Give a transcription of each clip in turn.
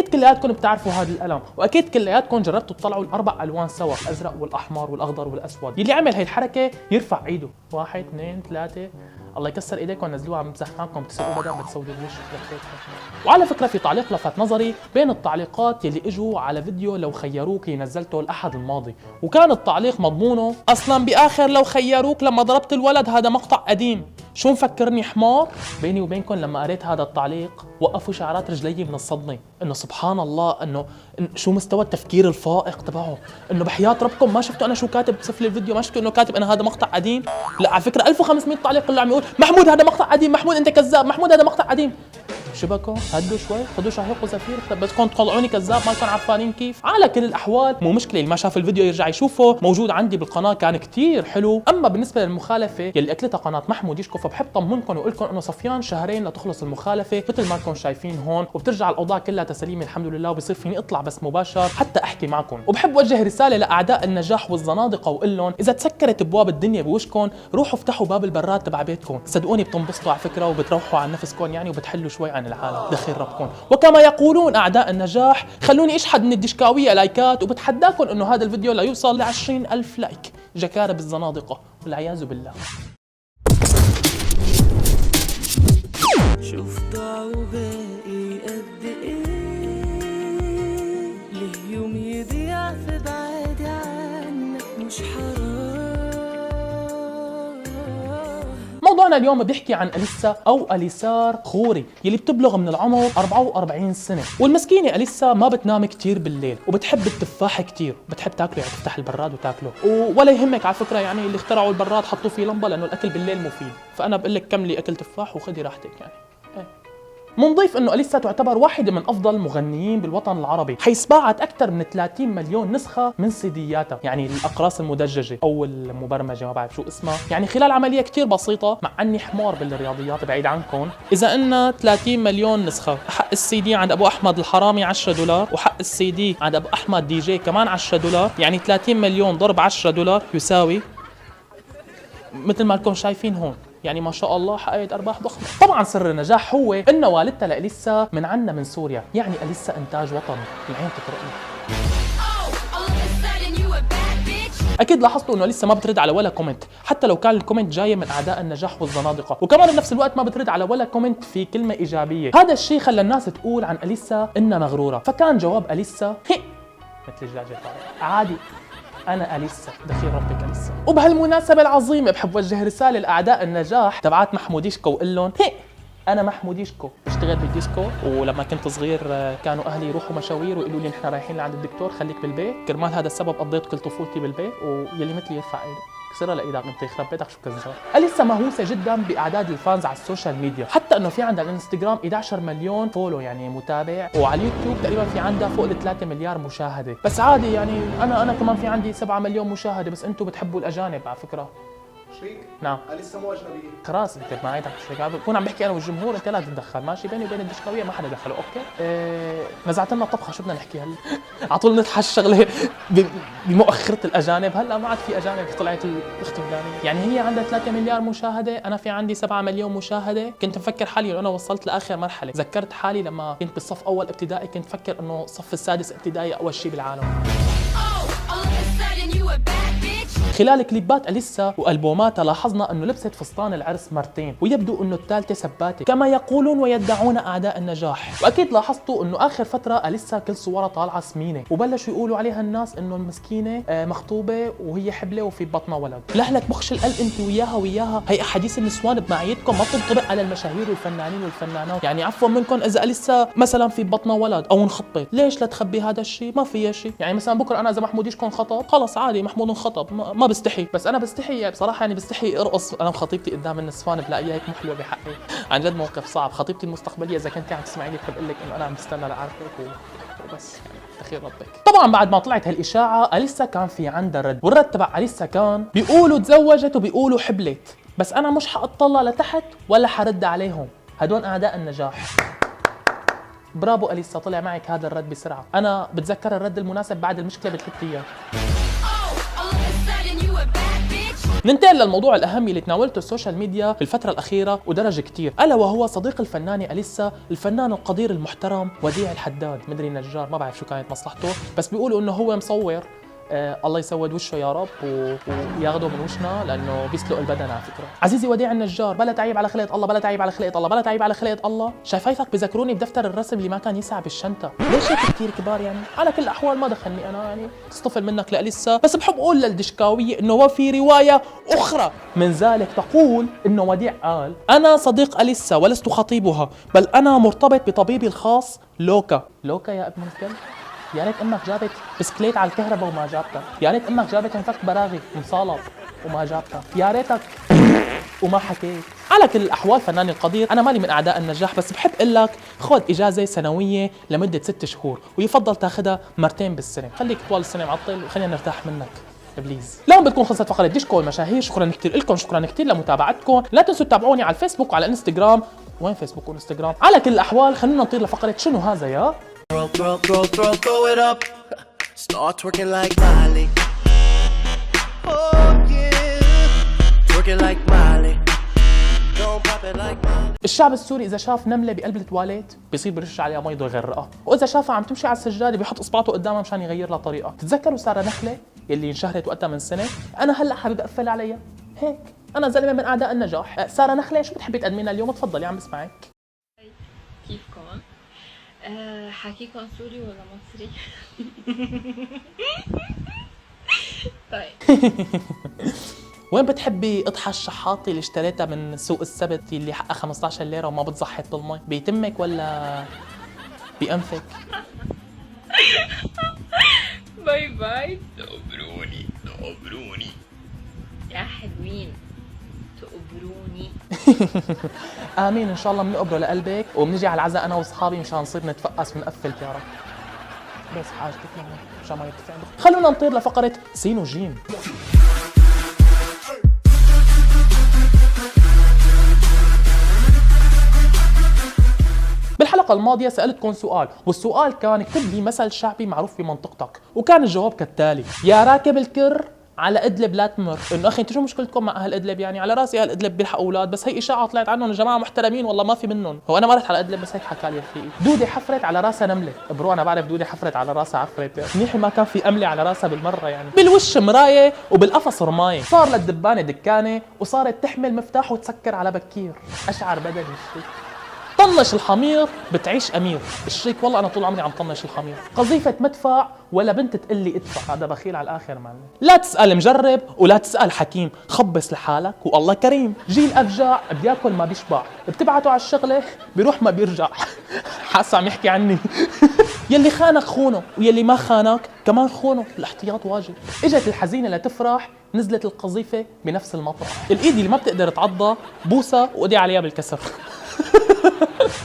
واكيد كلياتكم بتعرفوا هذا القلم، واكيد كلياتكم جربتوا تطلعوا الاربع الوان سوا، الازرق والاحمر والاخضر والاسود. يلي عمل هي الحركه يرفع ايده، 1 2 3. الله يكسر ايديكم، نزلوها عم بمزح معكم بتسوقوا بدل بتسودوا الوش. وعلى فكره في تعليق لفت نظري بين التعليقات يلي اجوا على فيديو لو خيروك اللي نزلته الاحد الماضي، وكان التعليق مضمونه اصلا باخر لو خيروك لما ضربت الولد هذا مقطع قديم. شو مفكرني حمار؟ بيني وبينكم لما قريت هذا التعليق وقفوا شعرات رجلي من الصدمه، انه سبحان الله، انه شو مستوى التفكير الفائق تبعه، انه بحياة ربكم ما شفتوا انا شو كاتب بسفل الفيديو، ما شفتوا انه كاتب انا هذا مقطع قديم. لا على فكره 1500 تعليق كله عم يقول محمود هذا مقطع قديم، محمود انت كذاب، محمود هذا مقطع قديم. شبكوا هدوا شوي، خذوا شهيق وزفير، بس كنت تطلعوني كذاب ما كنتوا عارفانين كيف. على كل الاحوال مو مشكله، اللي ما شاف الفيديو يرجع يشوفه، موجود عندي بالقناه كان كتير حلو. اما بالنسبه للمخالفه يلي اكلتها قناه محمود يشكو، فبحب طمنكم واقول لكم انه صفيان شهرين لتخلص المخالفه مثل ما انكم شايفين هون، وبترجع الاوضاع كلها تسليم الحمد لله، وبصير فيني اطلع بس مباشر حتى احكي معكم. وبحب وجه رساله لاعداء النجاح والزنادقه واقول لهم اذا تسكرت ابواب الدنيا بوشكم روحوا افتحوا باب البراد تبع بيتكم، صدقوني بتنبسطوا على فكره وبتروحوا عن نفسكم يعني، وبتحلوا شوي عن العالم دخيل ربكم. وكما يقولون اعداء النجاح خلوني اشحد من الدشكاويه لايكات، وبتحداكم انه هذا الفيديو لا يوصل ل 20,000 لايك. جكاره بالزنادقه والعياذ بالله. شوف ضاع وباقي قد ايه، ليه يوم يضيع في بعادي عنك مش حرام. موضوعنا اليوم بيحكي عن أليسا أو أليسار خوري يلي بتبلغ من العمر 44 سنة، والمسكينة أليسا ما بتنام كتير بالليل، وبتحب التفاح كتير، بتحب تاكله يعني تفتح البراد وتاكله، ولا يهمك على فكرة يعني اللي اخترعوا البراد حطوا فيه لمبة لأنه الأكل بالليل مفيد، فأنا بقول لك كملي أكل تفاح وخدي راحتك يعني. منضيف انه أليسا تعتبر واحدة من افضل المغنيين بالوطن العربي، حيث باعت اكثر من 30 مليون نسخة من سيدياتها، يعني الاقراص المدججة او المبرمجة ما بعرف شو اسمها، يعني خلال عملية كثير بسيطة، مع اني حمار بالرياضيات بعيد عنكم، اذا ان 30 مليون نسخة، حق السي دي عند ابو احمد الحرامي 10 دولار، وحق السي دي عند ابو احمد دي جي كمان 10 دولار، يعني 30 مليون ضرب 10 دولار يساوي مثل ما لكم شايفين هون، يعني ما شاء الله حققت ارباح ضخمه. طبعا سر النجاح هو ان والدتها لأليسا من عنا من سوريا، يعني أليسا انتاج وطني، العين تقرأني. اكيد لاحظتوا انه لسه ما بترد على ولا كومنت، حتى لو كان الكومنت جاي من اعداء النجاح والزنادقه، وكمان بنفس الوقت ما بترد على ولا كومنت في كلمه ايجابيه. هذا الشيء خلى الناس تقول عن أليسا انها مغروره، فكان جواب أليسا مثل الدجاجه عادي، أنا أليسا دخيل ربك أليسا. وبهالمناسبة العظيمة بحب وجه رسالة لأعداء النجاح تبعات محمود يشكو وقول لهم أنا محمود يشكو بشتغل بالديسكو، ولما كنت صغير كانوا أهلي يروحوا مشاوير ويقولوا لي نحن رايحين لعند الدكتور خليك بالبيت، كرمال هذا السبب قضيت كل طفولتي بالبيت، ويلي مثلي يرفع ايده كسرها لايدك انت يخرب بيتك شو كذاب. أليسا مهووسة جدا باعداد الفانز على السوشيال ميديا، حتى انه في عندها الانستغرام 11 مليون فولو يعني متابع، وعلى اليوتيوب تقريبا في عندها فوق ال 3 مليار مشاهدة. بس عادي يعني انا كمان في عندي 7 مليون مشاهدة، بس انتم بتحبوا الاجانب على فكرة. شريك؟ نعم. أليسا مو أجنبية. خلاص انت ما عيدك شريك، بكون عم بحكي انا والجمهور، انت لا تتدخل ماشي، بيني وبين الدشكاويه ما حدا دخله اوكي. نزعت لنا طبخه، شو بدنا نحكي هلا؟ على طول نطحن الشغله بمؤخره الاجانب، هلا ما عاد في اجانب، طلعت الاخت فلانيه، يعني هي عندها 3 مليار مشاهده، انا في عندي 7 مليون مشاهده، كنت مفكر حالي انه انا وصلت لاخر مرحله، ذكرت حالي لما كنت بالصف اول ابتدائي كنت مفكر انه الصف السادس ابتدائي اول شيء بالعالم. خلال كليبات أليسا وألبوماتها لاحظنا أنه لبست فستان العرس مرتين، ويبدو أنه الثالثة سباتة كما يقولون ويدعون أعداء النجاح. وأكيد لاحظتوا أنه آخر فترة أليسا كل صورها طالعة سمينة، وبلشوا يقولوا عليها الناس أنه المسكينة مخطوبة وهي حبلة وفي بطنها ولد. لهلك بخش القلب أنت وياها هي أحاديث النسوان بمعيتكم ما بتنطبق على المشاهير والفنانين والفنانات، يعني عفوا منكم إذا أليسا مثلا في بطنها ولد أو انخطبت، ليش لا تخبي هذا الشيء؟ ما فيها شيء، يعني مثلا بكرة أنا إذا محمود يشكو انخطب خلص عادي محمود انخطب، ما بستحي، بس انا بستحي يعني بصراحه، يعني بستحي ارقص انا وخطيبتي قدام النسوان، بلاقيها هيك محلوه بحقي، عن جد موقف صعب. خطيبتي المستقبليه اذا كنتي عم تسمعيني بحب اقول لك انه انا عم بستنى لعرفك وبس، يعني تخير ربك. طبعا بعد ما طلعت هالاشاعه أليسا كان في عندها رد، والرد تبع أليسا كان بيقولوا تزوجت وبيقولوا حبلت، بس انا مش حاطلع لتحت ولا حرد عليهم، هدول اعداء النجاح. برافو أليسا، طلع معك هذا الرد بسرعه، انا بتذكر الرد المناسب بعد المشكله ب3 ايام. ننتقل للموضوع الاهم اللي تناولته السوشيال ميديا في الفتره الاخيره ودرج كتير، الا وهو صديق الفنانه اليسا، الفنان القدير المحترم وديع الحداد، مدري نجار ما بعرف شو كانت مصلحته، بس بيقولوا انه هو مصور. الله يسود وشه يا رب وياخده من وشنا لانه بيسلق البدن على فكره. عزيزي وديع النجار، بلا تعيب على خلقه الله، بلا تعيب على خلقه الله، بلا تعيب على خلقه الله. شفايفك بذكروني بدفتر الرسم اللي ما كان يسع بالشنطه. ليش هيك كثير كبار يعني؟ على كل الاحوال ما دخلني انا يعني، اصطفل منك لأليسا، بس بحب اقول للدشكاويه انه وفي روايه اخرى من ذلك تقول انه وديع قال: انا صديق أليسا ولست خطيبها، بل انا مرتبط بطبيبي الخاص لوكا. لوكا يا ابن الكلب، يا ريت امك جابت بسكليت على الكهرباء وما جابتها، يا ريت امك جابت مفك براغي مصالب وما جابتها، يا ريتك وما حكيت. على كل الاحوال فناني القدير، انا مالي من اعداء النجاح، بس بحب اقول لك خذ اجازه سنويه لمده 6 شهور، ويفضل تاخذها مرتين بالسنه، خليك طوال السنه معطل وخلينا نرتاح منك بليز. لهم بتكون خلصت فقره ديشكو والمشاهير. شكرا كثير لكم، شكرا كثير لمتابعتكم. لا تنسوا تتابعوني على الفيسبوك وعلى الانستغرام. وين فيسبوك وانستغرام؟ على كل الاحوال خلونا نطير لفقره شنو هذا يا Throw it up. Start twerking like Miley. Oh yeah. Twerking like Miley. Don't pop it like Miley. الشعب السوري اذا شاف نمله بقلب التواليت بيصير برش عليها مي يغرقها، واذا شافها عم تمشي على السجاده بيحط اصبعته قدامها مشان يغير لها طريقه. تتذكروا ساره نخله يلي انشهرت وقتها من سنه؟ انا هلا حابب اقفل عليها هيك، انا زلمه من اعداء النجاح. ساره نخله شو بتحبي تقدمينا اليوم؟ تفضلي عم بسمعك. كيفكم؟ حكيكم سوري ولا مصري؟ طيب وين بتحبي اضحى الشحاطي اللي اشتريتها من سوق السبت اللي حقها 15 ليره وما بتزحط بالمي؟ بيتمك ولا بأنفك؟ باي باي. تقبروني يا حلوين، تقبروني. امين ان شاء الله بنقبره لقلبك، وبنجي على العزاء انا واصحابي مشان نصير نتفقس ونقفل يا رب. بس حاجتك يعني مشان ما يرتفع. خلونا نطير لفقره سين وجيم. بالحلقة الماضية سألتكم سؤال، والسؤال كان اكتب لي مثل شعبي معروف بمنطقتك، وكان الجواب كالتالي: يا راكب الكر على ادلب لا تمر. انه اخي انتوا شو مشكلتكم مع اهل ادلب؟ يعني على راسي اهل ادلب بيلحقوا اولاد، بس هي اشاعه طلعت عنهم جماعه محترمين والله ما في منهم. هو انا ما رحت على ادلب بس هيك حكى لي رفيقي. دوده حفرت على راسها نمله. برو انا بعرف دوده حفرت على راسها عفرت، يعني منيح ما كان في امله على راسها بالمره. يعني بالوش مرايه وبالقفص رمايه، صار للدبانه دكانه وصارت تحمل مفتاح وتسكر على بكير. اشعر بدني الشيء. طنش الحمير بتعيش امير. الشريك والله انا طول عمري عم طنش الحمير. قذيفه مدفع ولا بنت تقول لي ادفع، هذا بخيل على الاخر معلم. لا تسال مجرب ولا تسال حكيم، خبص لحالك والله كريم. جيل افجع بياكل ما بيشبع، بتبعته على الشغله بيروح ما بيرجع. حاسس عم يحكي عني. يلي خانك خونه، ويلي ما خانك كمان خونه، الاحتياط واجب. اجت الحزينه لتفرح، نزلت القذيفه بنفس المطرح. الايد اللي ما بتقدر تعضها بوسه وادي عليها بالكسر.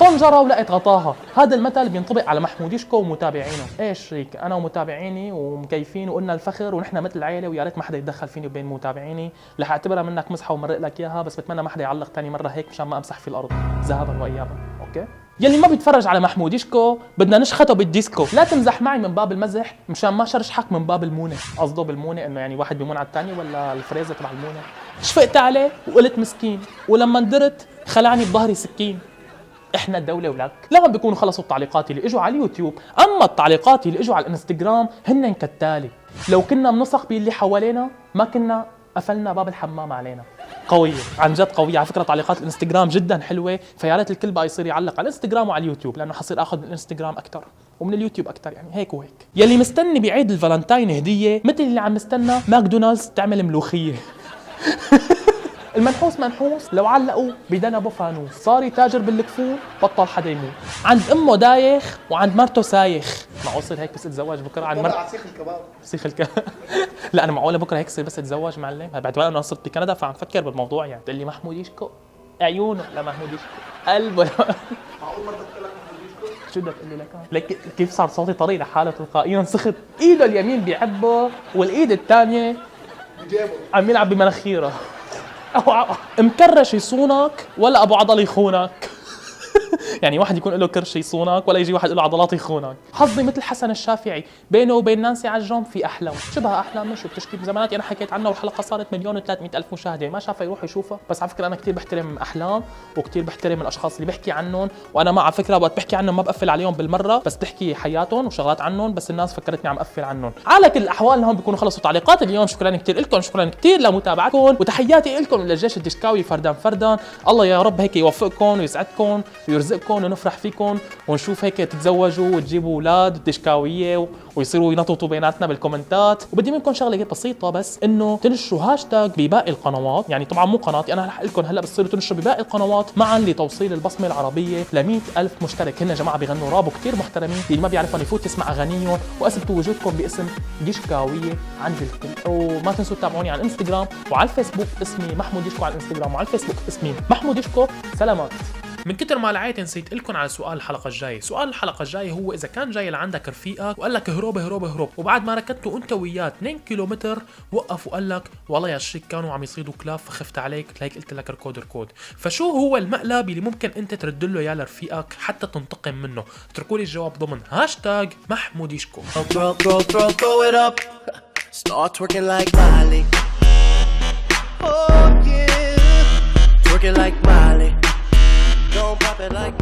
طنجرة ولقيت غطاها. هذا المثل بينطبق على محموديشكو ومتابعينه. ايش هيك انا ومتابعيني ومكيفين وقلنا الفخر ونحن مثل العيله، ويا ريت ما حدا يتدخل فيني وبين متابعيني. رح اعتبرها منك مزحه ومرق لك اياها، بس بتمنى ما حدا يعلق ثاني مره هيك مشان ما امسح في الارض ذهبا وايابا. اوكي يلي ما بيتفرج على محموديشكو بدنا نشخته بالديسكو. لا تمزح معي من باب المزح مشان ما شرشحك من باب المونه. قصده بالمونه انه يعني واحد بيمون على الثاني ولا الفريزه تبع المونه. شفقت عليه وقلت مسكين، ولما ندرت خلعني بظهري سكين. احنا الدوله ولك. لهم بيكونوا خلصوا التعليقات اللي اجوا على اليوتيوب، اما التعليقات اللي اجوا على الانستغرام هن كالتالي: لو كنا بنثق باللي حوالينا ما كنا قفلنا باب الحمام علينا. قويه عن جد قويه على فكره. تعليقات الانستغرام جدا حلوه، فيا ريت الكل بقى يصير يعلق على الانستغرام وعلى اليوتيوب، لانه حصير اخذ من الانستغرام اكثر ومن اليوتيوب اكثر. يعني هيك وهيك. يلي مستني بعيد الفالنتاين هديه مثل اللي عم مستنى ماكدونالدز تعمل ملوخيه. المنحوس منحوس لو علقوا بدنبه فانوس، صار يتاجر بالكفور بطل حدا يموت. عند امه دايخ وعند مرته سايخ. معقول صير هيك بس اتزوج بكره عند مرته؟ سيخ الكباب. سيخ الكباب. لا انا معقوله بكره هيك صير بس اتزوج معلم؟ باعتبار انه صرت بكندا فعم فكر بالموضوع. يعني تقول لي محموديشكو عيونه لمحموديشكو قلبه. معقول مرتك تقول لك محموديشكو؟ شو بدها تقول لي لك كيف صار صوتي طري لحاله تلقائيا؟ سخط. ايده اليمين بيعبه والايد الثانيه بجيبه عم يلعب بمناخيره. مكرش يصونك ولا ابو عضل يخونك. يعني واحد يكون له كرش يصونك ولا يجي واحد له عضلات يخونك. حظي مثل حسن الشافعي، بينه وبين نانسي عجرم في احلام، شبه احلام شو بتشكي بزماناتي انا حكيت عنها والحلقه صارت 1,300,000 مشاهده، ما شافها يروح يشوفها. بس على فكره انا كثير بحترم احلام وكثير بحترم الاشخاص اللي بحكي عنهم، وانا ما على فكره وقت بحكي عنهم ما بقفل عليهم بالمره، بس بحكي حياتهم وشغلات عنهم، بس الناس فكرتني عم اقفل عنهم. على كل الاحوال هون بيكونوا خلصوا تعليقات اليوم. شكرا كثير لكم، شكرا كثير لمتابعتكم، وتحياتي لكم للجيش الدشكاوي فردان فردان. الله يا رب هيك يوفقكم ويسعدكم ويرزقكم ونفرح فيكم ونشوف هيك تتزوجوا وتجيبوا اولاد دشكاويه ويصيروا ينططوا بيناتنا بالكومنتات. وبدي منكم شغله بسيطه بس، انه تنشروا هاشتاج بباقي القنوات، يعني طبعا مو قناتي انا رح لكم هلا، بس تصيروا تنشروا بباقي القنوات معا لتوصيل البصمه العربيه ل 100,000 مشترك. هن جماعه بيغنوا راب وكثير محترمين، اللي ما بيعرفهم يفوت يسمع اغانيهم، واثبتوا وجودكم باسم دشكاويه عند الكل. وما تنسوا تتابعوني على الانستغرام وعلى الفيسبوك، اسمي محمود دشكو على الانستغرام، وعلى الفيسبوك اسمي محمود دشكو. سلامات. من كتر ما لعيت نسيت لكم على سؤال الحلقه الجاي. سؤال الحلقه الجاي هو اذا كان جاي لعندك رفيقك وقال لك اهرب اهرب اهرب، وبعد ما ركضتوا انت وياه 2 كيلومتر وقف وقال لك والله يا شريك كانوا عم يصيدوا كلاب فخفت عليك، لهيك قلت لك ركض ركض، فشو هو المقلب اللي ممكن انت ترد له اياه لرفيقك حتى تنتقم منه؟ اتركوا لي الجواب ضمن هاشتاج محمود دشكو. Throw it up. Start twerking like Miley. Oh yeah. Twerking like Miley. Don't pop it like